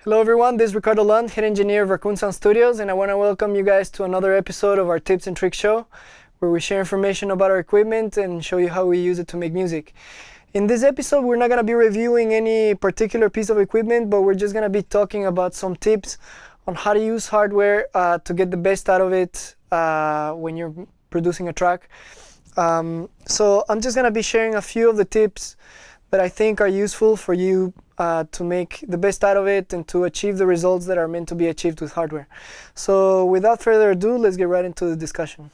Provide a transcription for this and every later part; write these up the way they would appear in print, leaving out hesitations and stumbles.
Hello everyone, this is Ricardo Lund, head engineer of Rakoon Sound Studios, and I want to welcome you guys to another episode of our Tips and Tricks show, where we share information about our equipment and show you how we use it to make music. In this episode, we're not going to be reviewing any particular piece of equipment, but we're just going to be talking about some tips on how to use hardware to get the best out of it when you're producing a track. So I'm just going to be sharing a few of the tips that I think are useful for you to make the best out of it and to achieve the results that are meant to be achieved with hardware. So without further ado, let's get right into the discussion.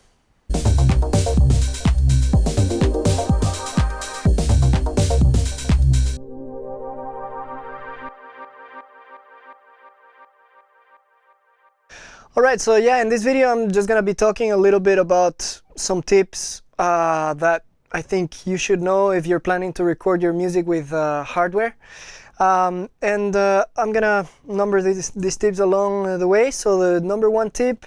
Alright, so yeah, in this video I'm just gonna be talking a little bit about some tips that I think you should know if you're planning to record your music with hardware. I'm gonna number these tips along the way. So the number one tip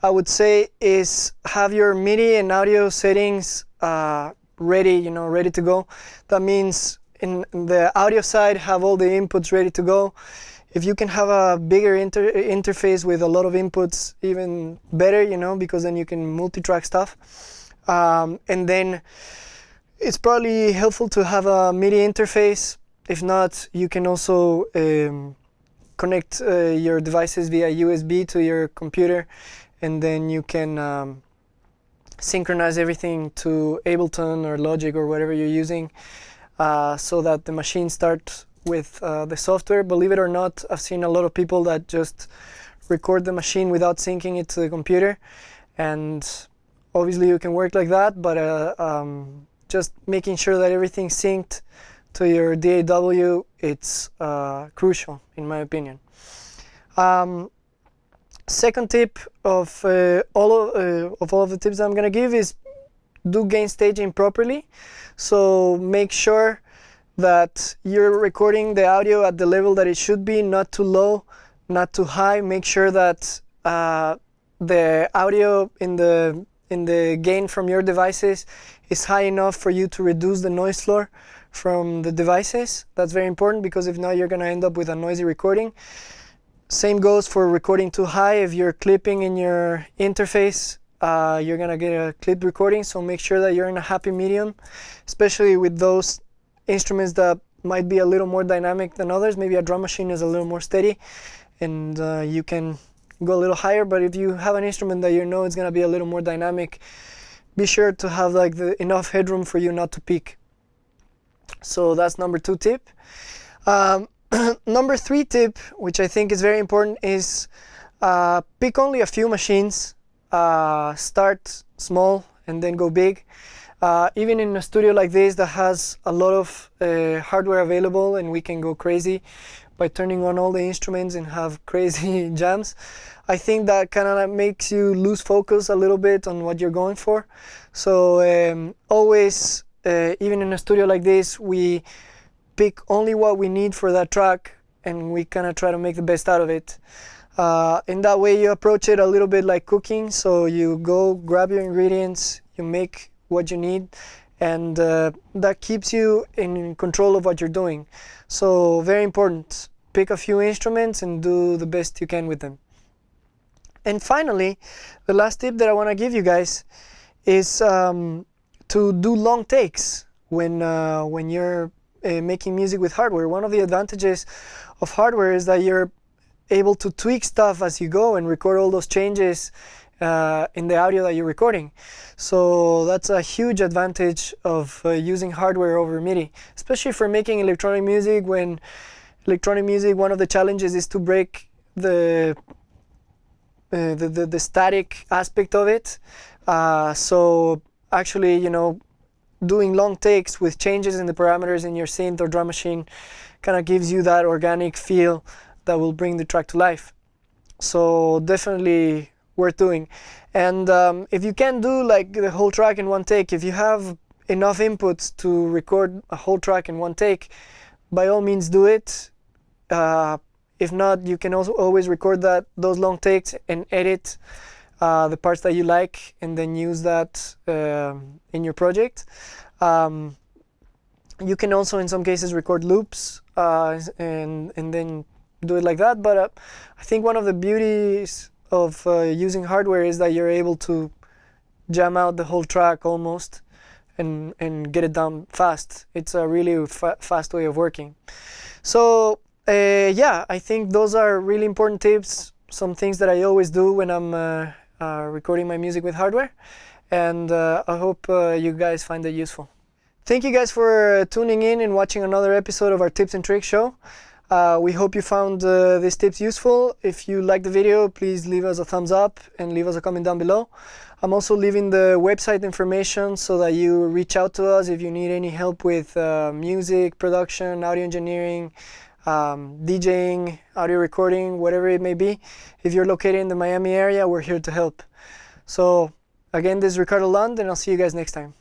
I would say is have your MIDI and audio settings ready to go. That means in the audio side, have all the inputs ready to go. If you can have a bigger interface with a lot of inputs, even better, because then you can multi-track stuff. And then it's probably helpful to have a MIDI interface. If not, you can also connect your devices via USB to your computer, and then you can synchronize everything to Ableton or Logic or whatever you're using, so that the machine starts with the software. Believe it or not, I've seen a lot of people that just record the machine without syncing it to the computer, and obviously you can work like that, but just making sure that everything's synced to your DAW, it's crucial in my opinion. Second tip of all of the tips I'm gonna give is do gain staging properly. So make sure that you're recording the audio at the level that it should be, not too low, not too high. Make sure that the audio in the gain from your devices is high enough for you to reduce the noise floor from the devices. That's very important, because if not, you're going to end up with a noisy recording. Same goes for recording too high. If you're clipping in your interface, you're going to get a clipped recording. So make sure that you're in a happy medium, especially with those instruments that might be a little more dynamic than others. Maybe a drum machine is a little more steady, and you can go a little higher. But if you have an instrument that you know is going to be a little more dynamic, be sure to have like enough headroom for you not to peak. So that's number two tip. Number three tip, which I think is very important, is pick only a few machines. Start small and then go big. Even in a studio like this that has a lot of hardware available, and we can go crazy by turning on all the instruments and have crazy jams, I think that kind of makes you lose focus a little bit on what you're going for. So always, even in a studio like this, we pick only what we need for that track, and we kind of try to make the best out of it. In that way, you approach it a little bit like cooking. So you go grab your ingredients, you make what you need, and that keeps you in control of what you're doing. So very important, pick a few instruments and do the best you can with them. And finally, the last tip that I want to give you guys is to do long takes when you're making music with hardware. One of the advantages of hardware is that you're able to tweak stuff as you go and record all those changes in the audio that you're recording. So that's a huge advantage of using hardware over MIDI, especially for making electronic music. When electronic music, one of the challenges is to break the static aspect of it. So actually, doing long takes with changes in the parameters in your synth or drum machine kind of gives you that organic feel that will bring the track to life. So definitely worth doing. And if you can do like the whole track in one take, if you have enough inputs to record a whole track in one take, by all means do it. If not, you can also always record those long takes and edit the parts that you like, and then use that in your project. You can also in some cases record loops and then do it like that. But I think one of the beauties of using hardware is that you're able to jam out the whole track almost and get it done fast. It's a really fast way of working. So yeah, I think those are really important tips, some things that I always do when I'm recording my music with hardware, and I hope you guys find it useful. Thank you guys for tuning in and watching another episode of our Tips and Tricks show. We hope you found these tips useful. If you liked the video, please leave us a thumbs up and leave us a comment down below. I'm also leaving the website information so that you reach out to us if you need any help with music production, audio engineering, DJing, audio recording, whatever it may be. If you're located in the Miami area, we're here to help. So again, this is Ricardo Lund, and I'll see you guys next time.